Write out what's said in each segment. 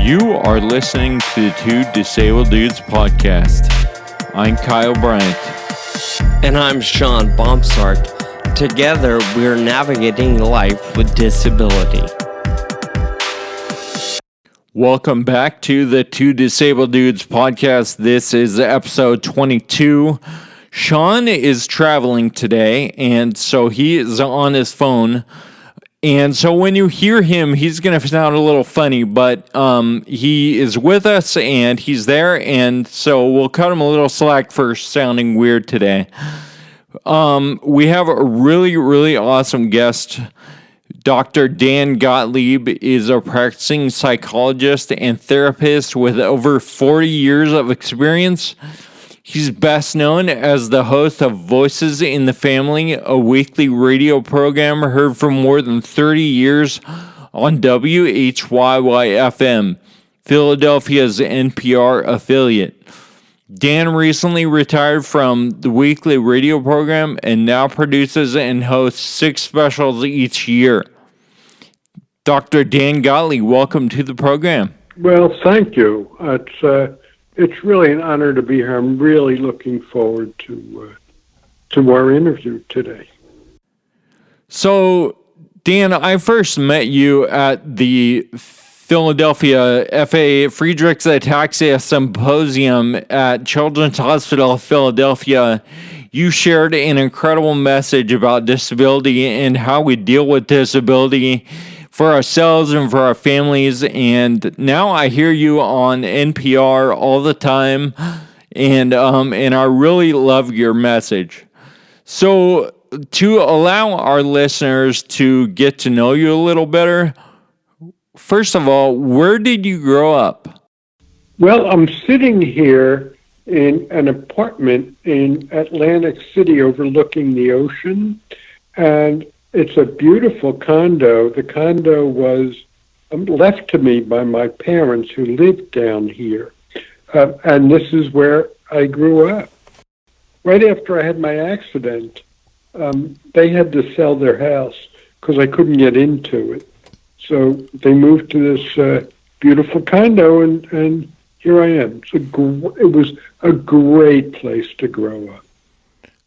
You are listening to the Two Disabled Dudes podcast. I'm Kyle Bryant. And I'm Sean Baumsart. Together, we're navigating life with disability. Welcome back to the Two Disabled Dudes podcast. This is episode 22. Sean is traveling today, and so he is on his phone. And so when you hear him, he's going to sound a little funny, but he is with us and he's there. And so we'll cut him a little slack for sounding weird today. We have a really, really awesome guest. Dr. Dan Gotlieb is a practicing psychologist and therapist with over 40 years of experience. He's best known as the host of Voices in the Family, a weekly radio program heard for more than 30 years on WHYY-FM, Philadelphia's NPR affiliate. Dan recently retired from the weekly radio program and now produces and hosts 6 specials each year. Dr. Dan Gotlieb, welcome to the program. Well, thank you. It's really an honor to be here. I'm really looking forward to our interview today. So, Dan, I first met you at the Philadelphia FAA Friedreich's Ataxia Symposium at Children's Hospital of Philadelphia. You shared an incredible message about disability and how we deal with disability for ourselves and for our families, and now I hear you on NPR all the time, and I really love your message. So to allow our listeners to get to know you a little better, first of all, where did you grow up? Well, I'm sitting here in an apartment in Atlantic City overlooking the ocean, and it's a beautiful condo. The condo was left to me by my parents who lived down here. And this is where I grew up. Right after I had my accident, they had to sell their house because I couldn't get into it. So they moved to this beautiful condo, and here I am. It was a great place to grow up.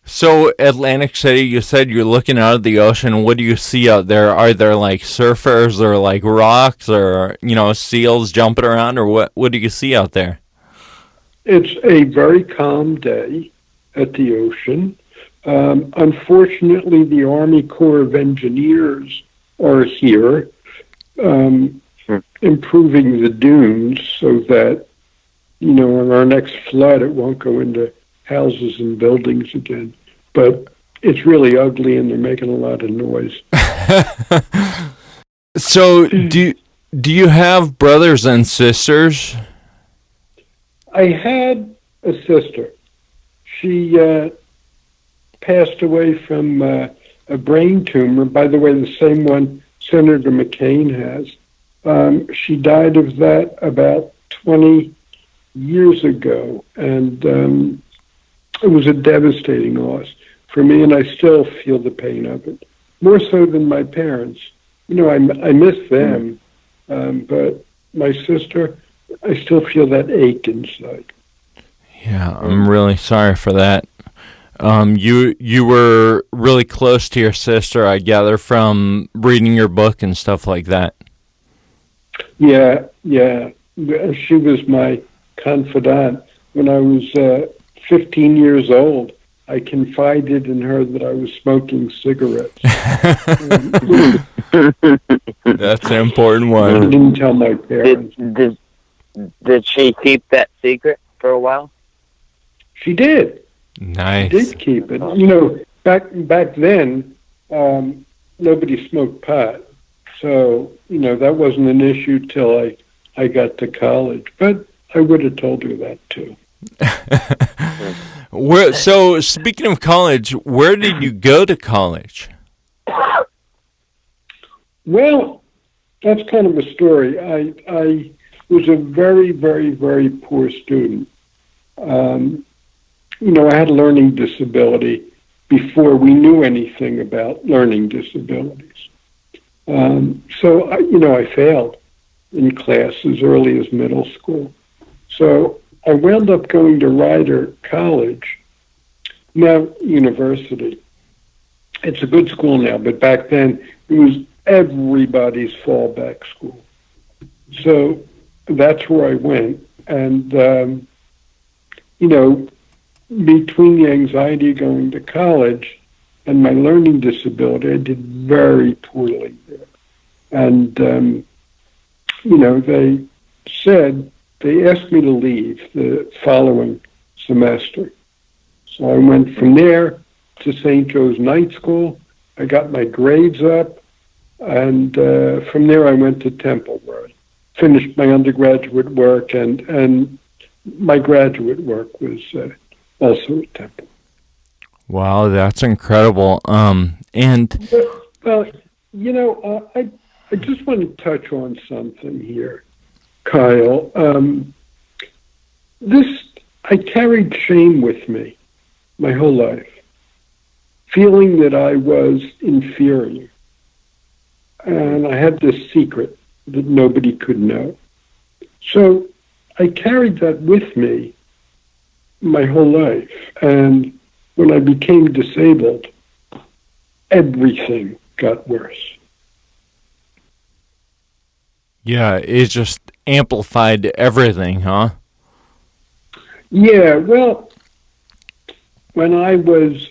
So, Atlantic City, you said you're looking out at the ocean. What do you see out there? Are there like surfers or like rocks or, seals jumping around, or what do you see out there? It's a very calm day at the ocean. Unfortunately, the Army Corps of Engineers are here improving the dunes so that, in our next flood, it won't go into houses and buildings again, but it's really ugly and they're making a lot of noise. So do you have brothers and sisters? I had a sister. She passed away from a brain tumor, by the way, the same one Senator McCain has. She died of that about 20 years ago, and it was a devastating loss for me, and I still feel the pain of it, more so than my parents. I miss them, but my sister, I still feel that ache inside. Yeah, I'm really sorry for that. You were really close to your sister, I gather, from reading your book and stuff like that. Yeah. She was my confidant. When I was 15 years old, I confided in her that I was smoking cigarettes. That's an important one. I didn't tell my parents. Did she keep that secret for a while? She did. Nice. She did keep it. Back then, nobody smoked pot. So, that wasn't an issue till I got to college. But I would have told her that too. So, speaking of college, where did you go to college? Well, that's kind of a story. I was a very, very, very poor student. I had a learning disability before we knew anything about learning disabilities. So I failed. in class as early as middle school. So I wound up going to Rider College, now university. It's a good school now, but back then it was everybody's fallback school. So that's where I went. And, between the anxiety of going to college and my learning disability, I did very poorly there. And, they asked me to leave the following semester. So I went from there to St. Joe's Night School. I got my grades up, and from there I went to Temple, where I finished my undergraduate work, and my graduate work was also at Temple. Wow, that's incredible. Well, I just want to touch on something here, Kyle. I carried shame with me my whole life, feeling that I was inferior. And I had this secret that nobody could know. So I carried that with me my whole life. And when I became disabled, everything got worse. Yeah, it just amplified everything, huh? Yeah, well, when I was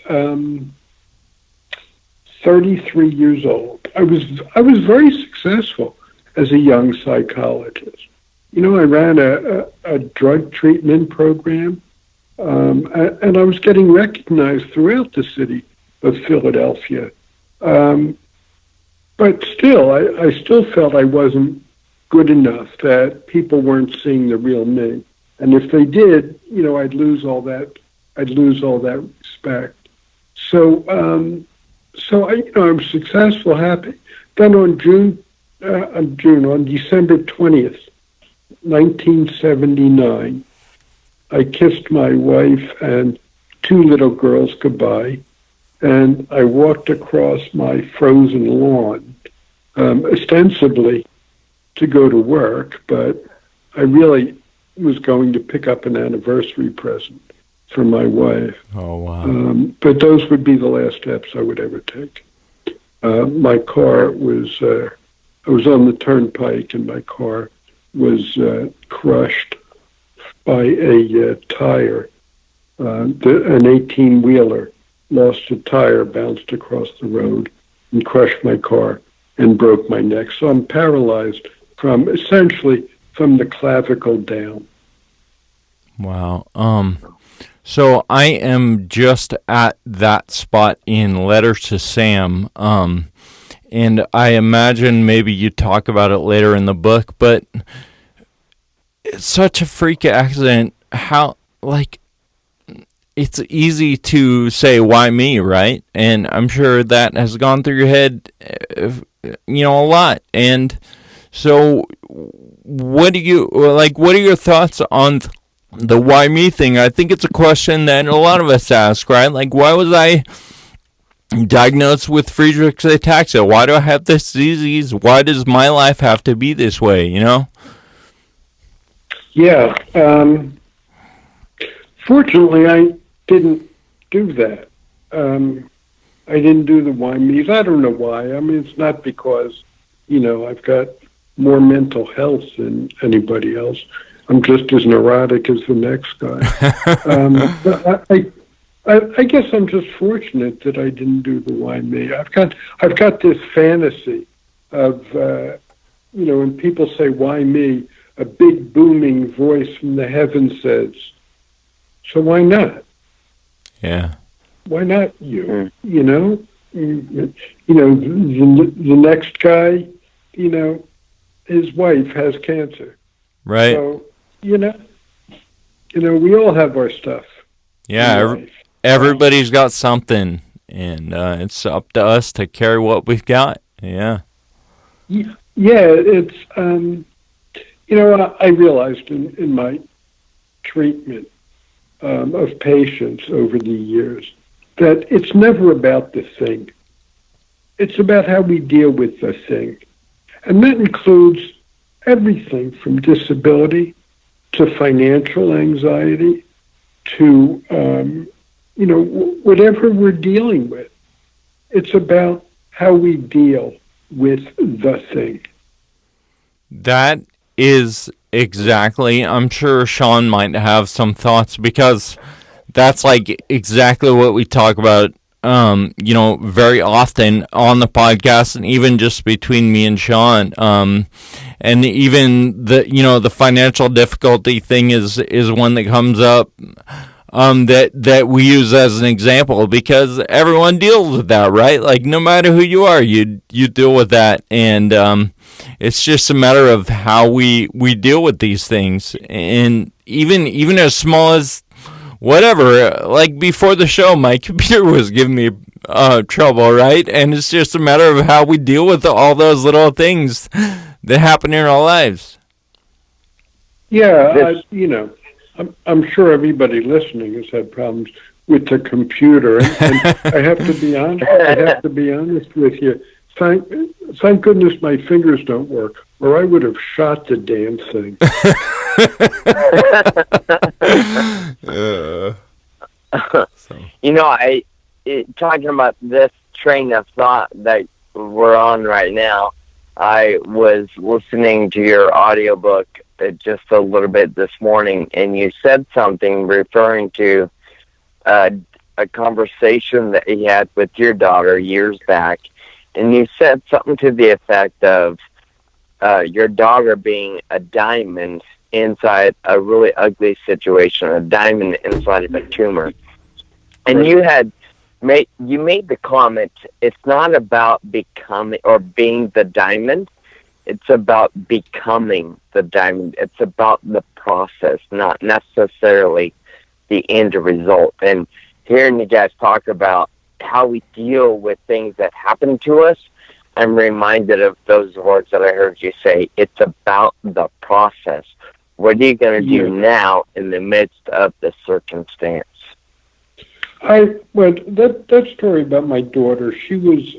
33 years old, I was very successful as a young psychologist. I ran a drug treatment program, and I was getting recognized throughout the city of Philadelphia. But still, I still felt I wasn't good enough, that people weren't seeing the real me. And if they did, I'd lose all that respect. So I was successful, happy. Then on December 20th, 1979, I kissed my wife and two little girls goodbye, and I walked across my frozen lawn, ostensibly to go to work, but I really was going to pick up an anniversary present for my wife. Oh, wow. But those would be the last steps I would ever take. My car was, I was on the turnpike, and my car was crushed by a tire. An 18-wheeler lost a tire, bounced across the road, and crushed my car and broke my neck. So I'm paralyzed essentially from the clavicle down. Wow. So I am just at that spot in Letter to Sam, and I imagine maybe you talk about it later in the book, but it's such a freak accident. How, it's easy to say, why me, right? And I'm sure that has gone through your head, a lot. And so what are your thoughts on the why me thing? I think it's a question that a lot of us ask, right? Like, why was I diagnosed with Friedreich's ataxia? Why do I have this disease? Why does my life have to be this way, Yeah. Fortunately, I didn't do that. I didn't do the why me's. I don't know why. I mean, it's not because, I've got more mental health than anybody else. I'm just as neurotic as the next guy. But I guess I'm just fortunate that I didn't do the why me. I've got this fantasy of, when people say why me, a big booming voice from the heavens says, so why not? Yeah. Why not you? The next guy, his wife has cancer. Right. So, we all have our stuff. Yeah, everybody's got something, and it's up to us to carry what we've got. Yeah. Yeah, it's, I realized in my treatment of patients over the years that it's never about the thing. It's about how we deal with the thing. And that includes everything from disability to financial anxiety to, whatever we're dealing with. It's about how we deal with the thing. That is exactly, I'm sure Sean might have some thoughts, because that's like exactly what we talk about, very often on the podcast, and even just between me and Sean. And even the financial difficulty thing is one that comes up, that we use as an example, because everyone deals with that, right? Like, no matter who you are, you deal with that, and it's just a matter of how we deal with these things, and even as small as whatever. Like, before the show, my computer was giving me trouble, right? And it's just a matter of how we deal with all those little things that happen in our lives. Yeah, I'm sure everybody listening has had problems with the computer, and I have to be honest. With you. Thank goodness my fingers don't work, or I would have shot the damn thing. Talking about this train of thought that we're on right now, I was listening to your audiobook just a little bit this morning, and you said something referring to a conversation that you had with your daughter years back, and you said something to the effect of your daughter being a diamond inside a really ugly situation, a diamond inside of a tumor. And you made the comment, it's not about becoming or being the diamond, it's about becoming the diamond. It's about the process, not necessarily the end result. And hearing you guys talk about how we deal with things that happen to us, I'm reminded of those words that I heard you say. It's about the process. What are you going to do now in the midst of the circumstance? That story about my daughter, she was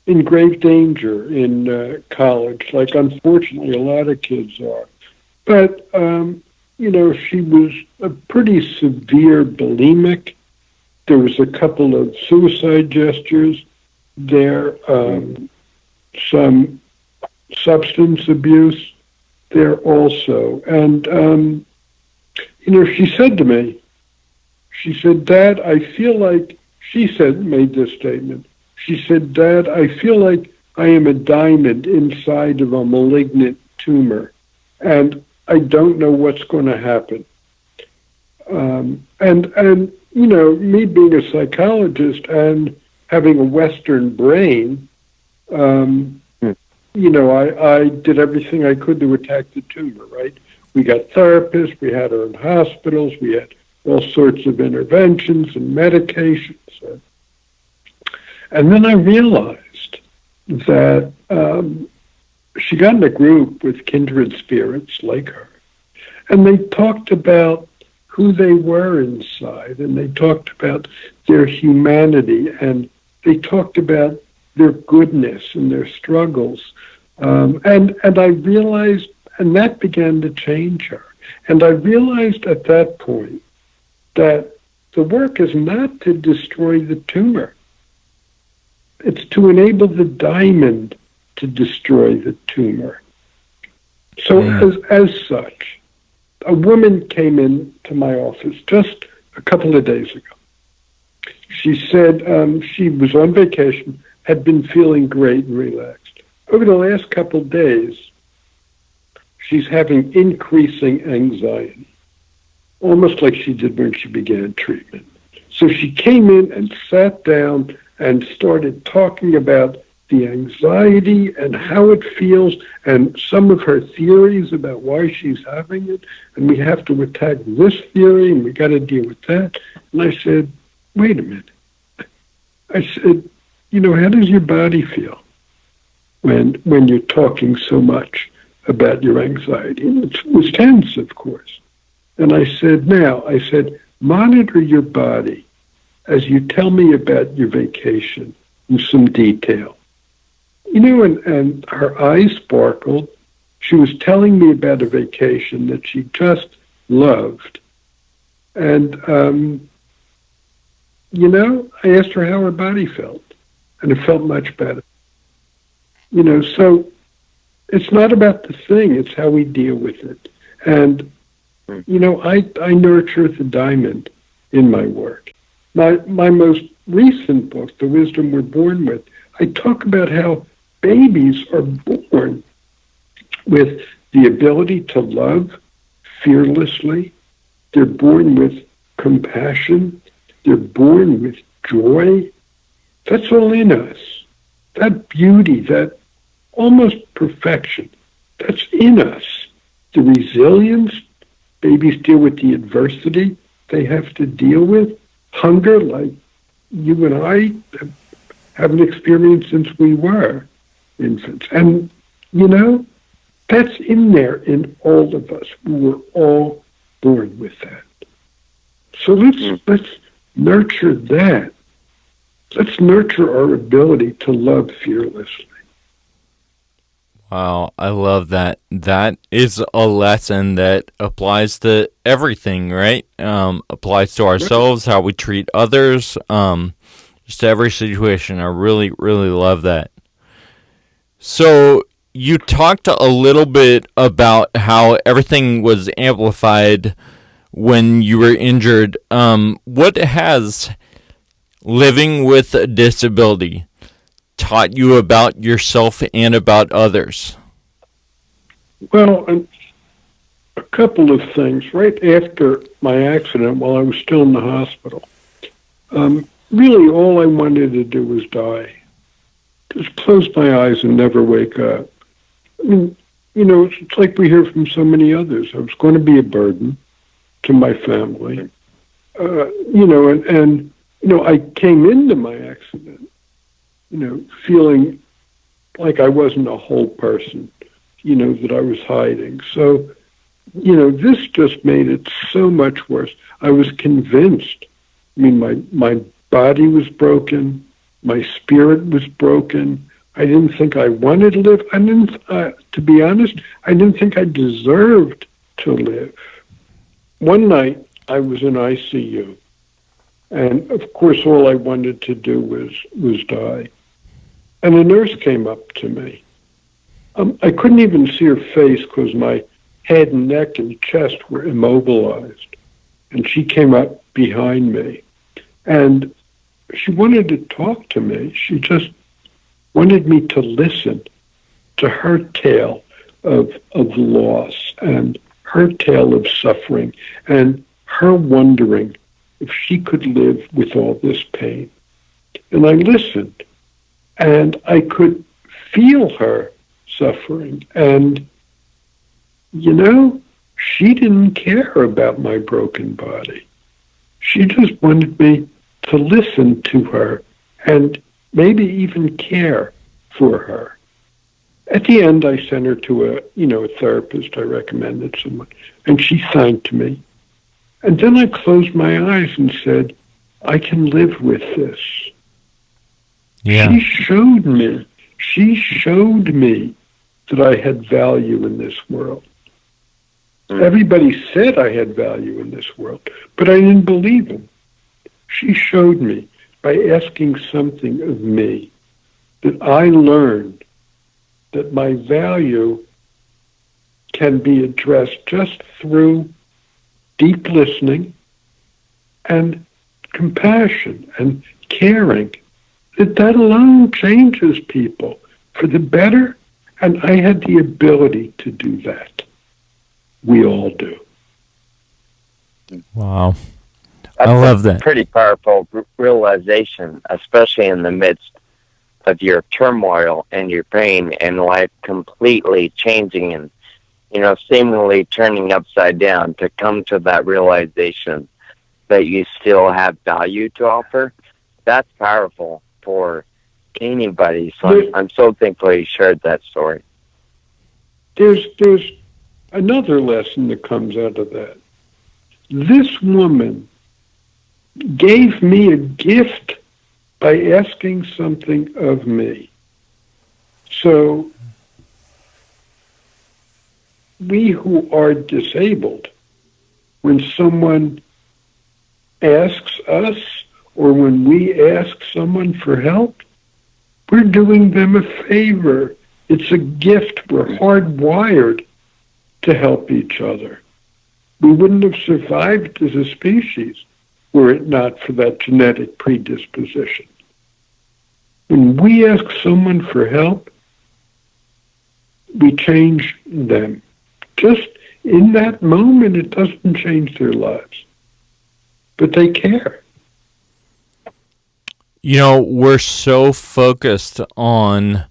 in grave danger in college, like unfortunately a lot of kids are. But, she was a pretty severe bulimic. There was a couple of suicide gestures there, some substance abuse there also. And, she said to me, she said, Dad, I feel like, made this statement. She said, Dad, I feel like I am a diamond inside of a malignant tumor, and I don't know what's going to happen. And me being a psychologist and having a Western brain, I did everything I could to attack the tumor, right? We got therapists, we had her in hospitals, we had all sorts of interventions and medications. And then I realized that she got in a group with kindred spirits like her, and they talked about who they were inside, and they talked about their humanity, and they talked about their goodness and their struggles. And I realized, and that began to change her. And I realized at that point that the work is not to destroy the tumor. It's to enable the diamond to destroy the tumor. So as such, a woman came into my office just a couple of days ago. She said she was on vacation, had been feeling great and relaxed. Over the last couple of days, she's having increasing anxiety, almost like she did when she began treatment. So she came in and sat down and started talking about the anxiety and how it feels and some of her theories about why she's having it. And we have to attack this theory and we got to deal with that. And I said, wait a minute. I said, how does your body feel when you're talking so much about your anxiety? And it was tense, of course. And I said, monitor your body as you tell me about your vacation in some detail. And her eyes sparkled, She was telling me about a vacation that she just loved. And, I asked her how her body felt, and it felt much better. So it's not about the thing, it's how we deal with it. And, I nurture the diamond in my work. My most recent book, The Wisdom We're Born With, I talk about how babies are born with the ability to love fearlessly. They're born with compassion. They're born with joy. That's all in us. That beauty, that almost perfection, that's in us. The resilience, babies deal with the adversity they have to deal with. Hunger, like you and I haven't experienced since we were infants. And, that's in there in all of us. We were all born with that. So let's nurture that. Let's nurture our ability to love fearlessly. Wow, I love that. That is a lesson that applies to everything, right? Applies to ourselves, how we treat others, just every situation. I really, really love that. So you talked a little bit about how everything was amplified when you were injured. What has living with a disability taught you about yourself and about others? Well, a couple of things. Right after my accident, while I was still in the hospital, really all I wanted to do was die. Just close my eyes and never wake up. I mean, it's like we hear from so many others. I was going to be a burden to my family. I came into my accident, feeling like I wasn't a whole person, that I was hiding. So, this just made it so much worse. I was convinced. I mean, my body was broken. My spirit was broken. I didn't think I wanted to live. To be honest, I didn't think I deserved to live. One night, I was in ICU. And, of course, all I wanted to do was die. And a nurse came up to me. I couldn't even see her face because my head and neck and chest were immobilized. And she came up behind me. And she wanted to talk to me. She just wanted me to listen to her tale of loss and her tale of suffering and her wondering if she could live with all this pain. And I listened, and I could feel her suffering. And, she didn't care about my broken body. She just wanted me to listen to her and maybe even care for her. At the end, I sent her to a therapist. I recommended someone, and she thanked me. And then I closed my eyes and said, I can live with this. Yeah. She showed me that I had value in this world. Everybody said I had value in this world, but I didn't believe them. She showed me by asking something of me that I learned that my value can be addressed just through deep listening and compassion and caring. That alone changes people for the better, and I had the ability to do that. We all do. Wow. That's I love that. Pretty powerful realization, especially in the midst of your turmoil and your pain and life completely changing and, seemingly turning upside down, to come to that realization that you still have value to offer. That's powerful for anybody. So I'm so thankful you shared that story. There's another lesson that comes out of that. This woman gave me a gift by asking something of me. So we who are disabled, when someone asks us or when we ask someone for help, we're doing them a favor. It's a gift. We're hardwired to help each other. We wouldn't have survived as a species were it not for that genetic predisposition. When we ask someone for help, we change them. Just in that moment, it doesn't change their lives, but they care. You know, we're so focused on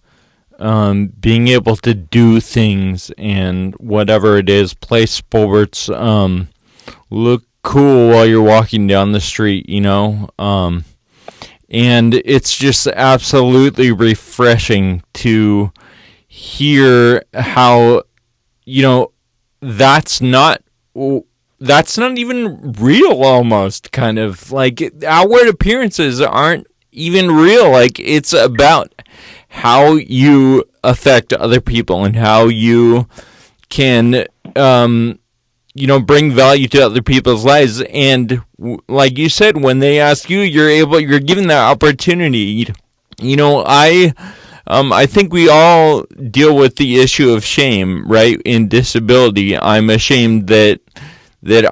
being able to do things and whatever it is, play sports, look cool while you're walking down the street, you know. And it's just absolutely refreshing to hear how, you know, that's not even real almost, kind of. Like, outward appearances aren't even real. Like, it's about how you affect other people and how you can, you know, bring value to other people's lives. And like you said, when they ask you, you're given that opportunity. You know, I think we all deal with the issue of shame, right? In disability, I'm ashamed that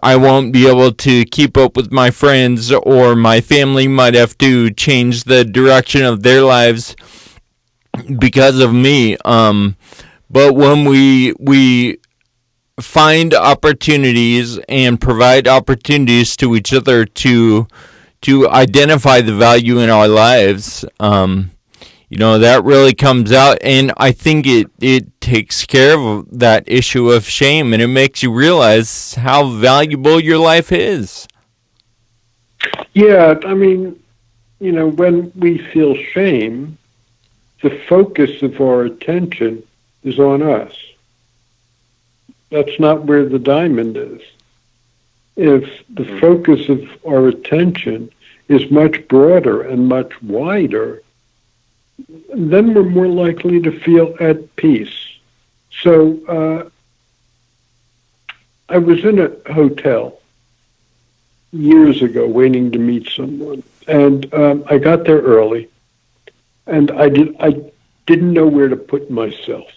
I won't be able to keep up with my friends, or my family might have to change the direction of their lives because of me. But when we find opportunities and provide opportunities to each other to identify the value in our lives, you know, that really comes out, and I think it takes care of that issue of shame, and it makes you realize how valuable your life is. Yeah, I mean, you know, when we feel shame, the focus of our attention is on us. That's not where the diamond is. If the focus of our attention is much broader and much wider, then we're more likely to feel at peace. So I was in a hotel years ago waiting to meet someone, and I got there early, and I didn't know where to put myself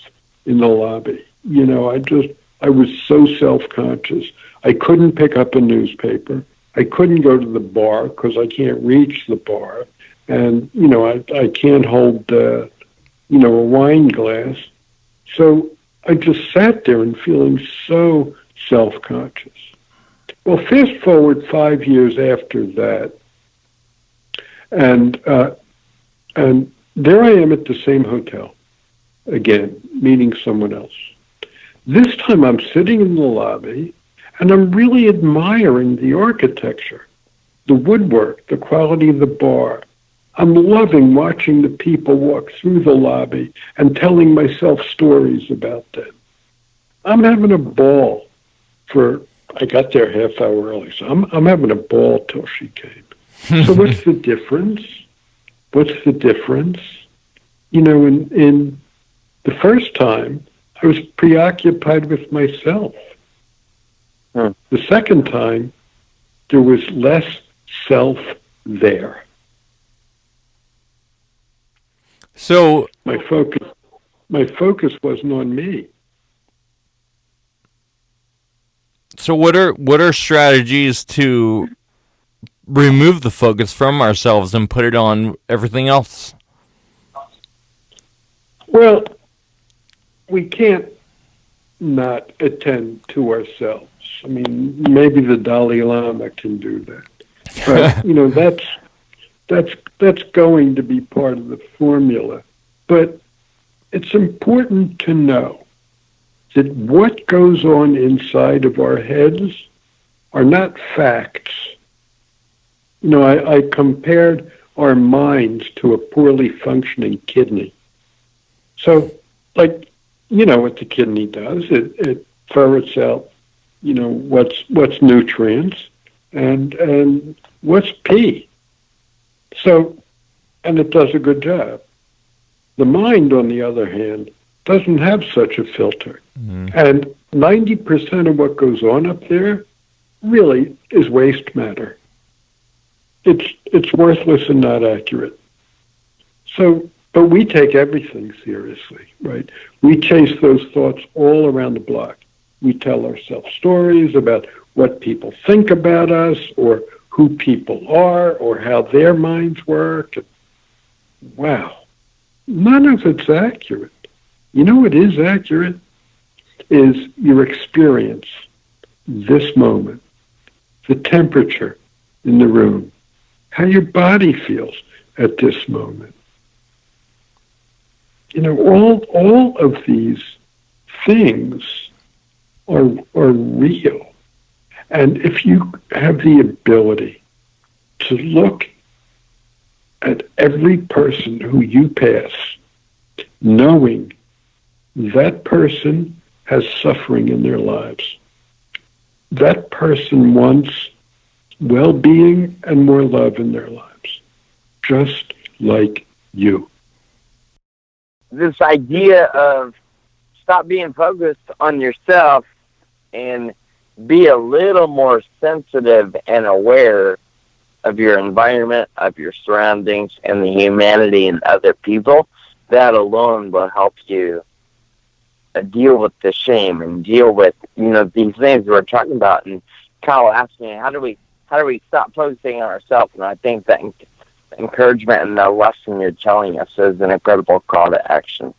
in the lobby. You know, I was so self-conscious. I couldn't pick up a newspaper. I couldn't go to the bar because I can't reach the bar. And, you know, I can't hold, you know, a wine glass. So I just sat there and feeling so self-conscious. Well, fast forward 5 years after that, and there I am at the same hotel, again, meeting someone else. This time I'm sitting in the lobby, and I'm really admiring the architecture, the woodwork, the quality of the bar. I'm loving watching the people walk through the lobby and telling myself stories about them. I'm having a ball I got there half hour early, so I'm having a ball till she came. So what's the difference? What's the difference? You know, in the first time, I was preoccupied with myself. The second time, there was less self there. So my focus wasn't on me. So what are strategies to remove the focus from ourselves and put it on everything else? Well, we can't not attend to ourselves. I mean, maybe the Dalai Lama can do that, but you know, that's going to be part of the formula. But it's important to know that what goes on inside of our heads are not facts. You know, I compared our minds to a poorly functioning kidney. So, like, you know what the kidney does? It ferrets out, you know, what's nutrients and what's pee. So, and it does a good job. The mind, on the other hand, doesn't have such a filter. And 90% of what goes on up there really is waste matter. It's worthless and not accurate. So, but we take everything seriously, right? We chase those thoughts all around the block. We tell ourselves stories about what people think about us, or who people are, or how their minds work. Wow, none of it's accurate. You know what is accurate? Is your experience, this moment, the temperature in the room, how your body feels at this moment. You know, all of these things are real. And if you have the ability to look at every person who you pass, knowing that person has suffering in their lives, that person wants well-being and more love in their lives, just like you. This idea of stop being focused on yourself and be a little more sensitive and aware of your environment, of your surroundings, and the humanity in other people, that alone will help you deal with the shame and deal with, these things we're talking about. And Kyle asked me, how do we stop focusing on ourselves? And I think that encouragement and the lesson you're telling us is an incredible call to action.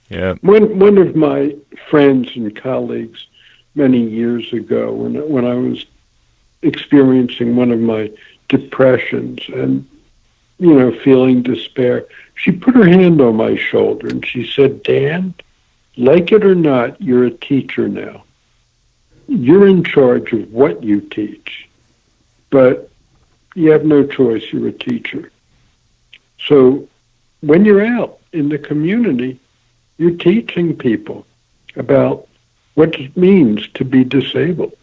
Yeah. One of my friends and colleagues many years ago, when I was experiencing one of my depressions and, feeling despair, she put her hand on my shoulder and she said, Dan, like it or not, you're a teacher now. You're in charge of what you teach, but you have no choice. You're a teacher. So when you're out in the community, you're teaching people about what it means to be disabled.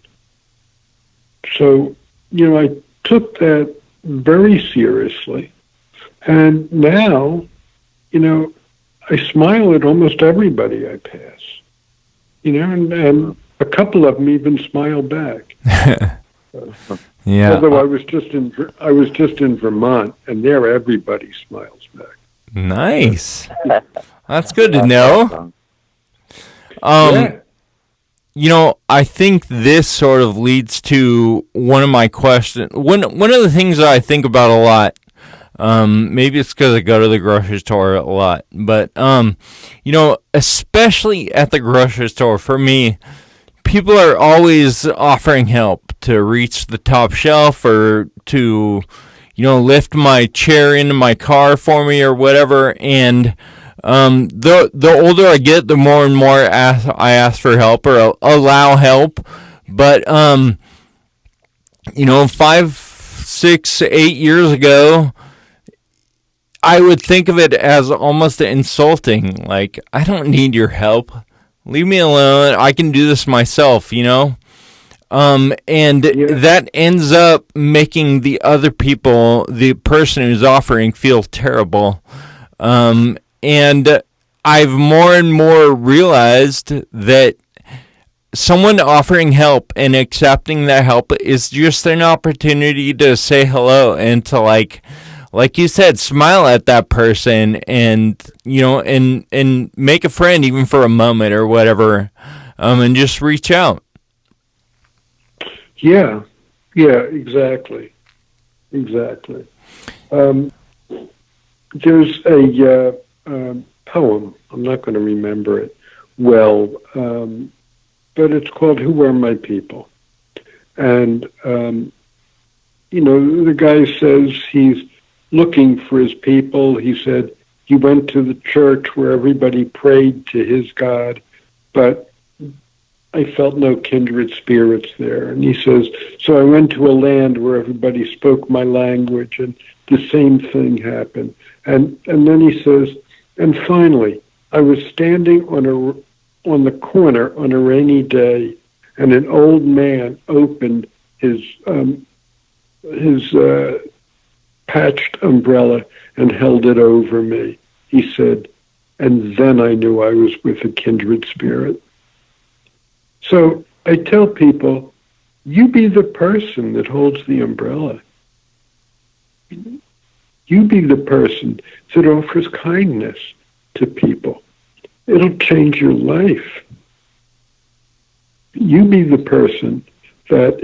So, I took that very seriously. And now, I smile at almost everybody I pass. And a couple of them even smile back. Yeah. Although I was just in Vermont, and there everybody smiles back. Nice. That's good to know. I think this sort of leads to one of my questions. One of the things that I think about a lot. Maybe it's because I go to the grocery store a lot, but especially at the grocery store, for me, people are always offering help to reach the top shelf or to, lift my chair into my car for me or whatever. And the older I get, the more and more I ask for help or allow help. But 5, 6, 8 years ago, I would think of it as almost insulting. Like, I don't need your help. Leave me alone. I can do this myself, That ends up making the other people, the person who's offering, feel terrible. And I've more and more realized that someone offering help and accepting that help is just an opportunity to say hello and to like you said, smile at that person and, and make a friend even for a moment or whatever, and just reach out. Yeah, exactly. There's a poem, I'm not going to remember it well, but it's called Who Are My People? And, the guy says he's looking for his people. He said he went to the church where everybody prayed to his God, but I felt no kindred spirits there. And he says, so I went to a land where everybody spoke my language, and the same thing happened. And then he says, and finally, I was standing on the corner on a rainy day, and an old man opened his patched umbrella and held it over me. He said, and then I knew I was with a kindred spirit. So I tell people, you be the person that holds the umbrella. You be the person that offers kindness to people. It'll change your life. You be the person that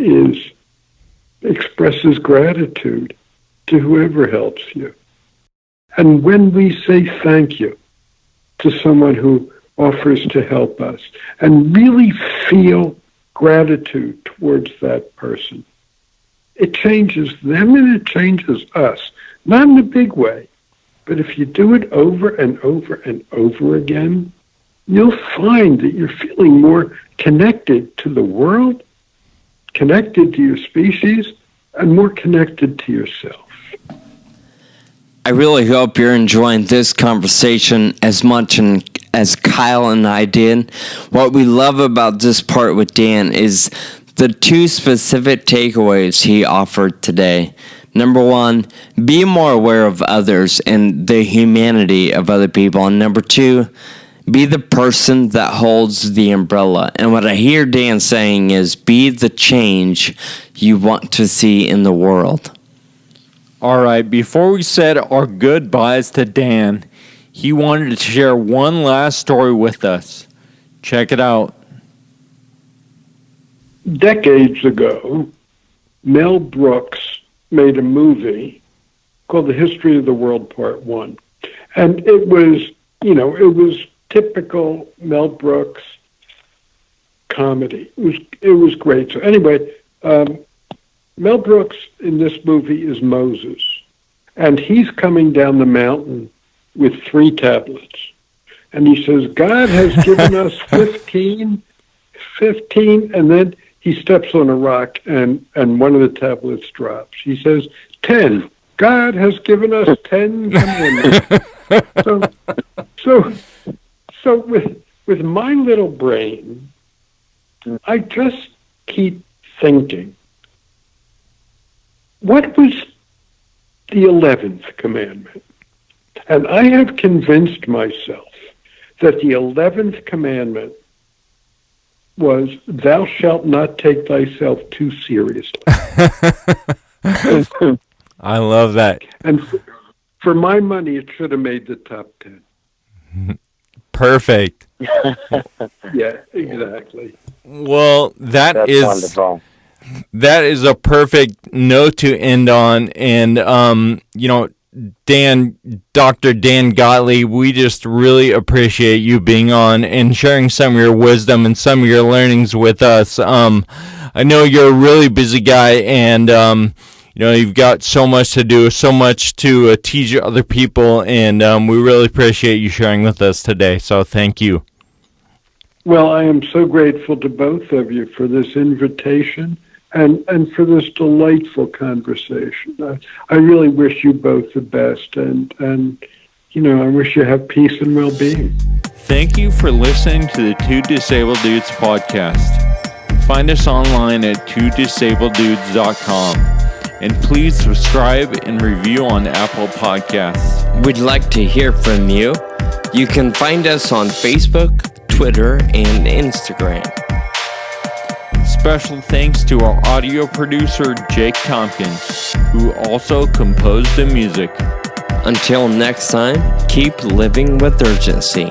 expresses gratitude to whoever helps you. And when we say thank you to someone who offers to help us and really feel gratitude towards that person, it changes them and it changes us. Not in a big way, but if you do it over and over and over again, you'll find that you're feeling more connected to the world, connected to your species, and more connected to yourself. I really hope you're enjoying this conversation as much as Kyle and I did. What we love about this part with Dan is the two specific takeaways he offered today. Number one, be more aware of others and the humanity of other people. And number two, be the person that holds the umbrella. And what I hear Dan saying is be the change you want to see in the world. All right, before we said our goodbyes to Dan, he wanted to share one last story with us. Check it out. Decades ago, Mel Brooks made a movie called The History of the World Part 1. And it was typical Mel Brooks comedy. It was great. So anyway, Mel Brooks in this movie is Moses, and he's coming down the mountain with 3 tablets. And he says, God has given us 15, and then he steps on a rock and one of the tablets drops. He says, 10. God has given us 10 commandments. So with my little brain, I just keep thinking, what was the 11th commandment? And I have convinced myself that the 11th commandment was, thou shalt not take thyself too seriously. I love that. And for my money, it should have made the top 10. Perfect. Yeah, exactly. Well, That's wonderful. That is a perfect note to end on. And, Dr. Dan Gotlieb, we just really appreciate you being on and sharing some of your wisdom and some of your learnings with us. I know you're a really busy guy, and, you've got so much to do, so much to teach other people, and we really appreciate you sharing with us today. So thank you. Well, I am so grateful to both of you for this invitation and for this delightful conversation. I really wish you both the best, and I wish you have peace and well-being. Thank you for listening to the Two Disabled Dudes podcast. Find us online at twodisableddudes.com, and please subscribe and review on Apple Podcasts. We'd like to hear from you. You can find us on Facebook, Twitter, and Instagram. Special thanks to our audio producer, Jake Tompkins, who also composed the music. Until next time, keep living with urgency.